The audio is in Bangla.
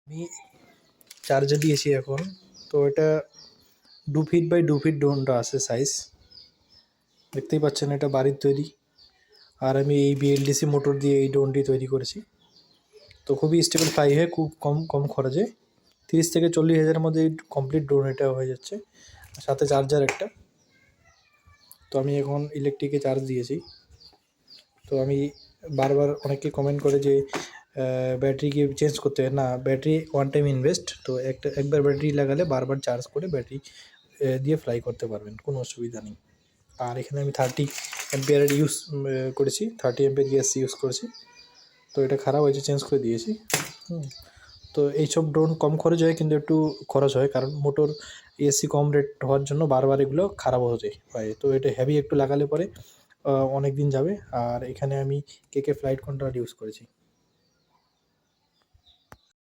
আমি চার্জে দিয়েছি এখন। তো এটা 2 ফিট বাই 2 ফিট ড্রোনটা আছে সাইজ, দেখতেই পাচ্ছেন এটা বাড়ির তৈরি। আর আমি এই বিএলডিসি মোটর দিয়ে এই ড্রোনটি তৈরি করেছি। তো খুবই স্টেবল ফ্লাই হয়, খুব কম খরচে 30 থেকে 40 হাজারের মধ্যে কমপ্লিট ড্রোন এটা হয়ে যাচ্ছে, সাথে চার্জার একটা। তো আমি এখন ইলেকট্রিকে চার্জ দিয়েছি। তো আমি বারবার অনেকে কমেন্ট করে যে ব্যাটারি কি চেঞ্জ করতে হয়? না, ব্যাটারি ওয়ান টাইম ইনভেস্ট। তো একবার ব্যাটারি লাগালে বারবার চার্জ করে ব্যাটারি দিয়ে ফ্লাই করতে পারবেন, কোনো অসুবিধা নেই। আর এখানে আমি 30 অ্যাম্পিয়ারের ইউজ করেছি, 30 অ্যাম্পিয়ার গ্যাস ইউজ করেছি। তো এটা খারাপ হয়েছে, চেঞ্জ করে দিয়েছি। তো এইসব ড্রোন কম খরচ হয়, কিন্তু একটু খরচ হয়, কারণ মোটর এসি কম রেট হওয়ার জন্য বারবার এগুলো খারাপ হতে হয়। তো এটা হেভি একটু লাগালে পরে অনেক দিন যাবে। আর এখানে আমি কেকে ফ্লাইট কন্ট্রোলার ইউজ করেছি।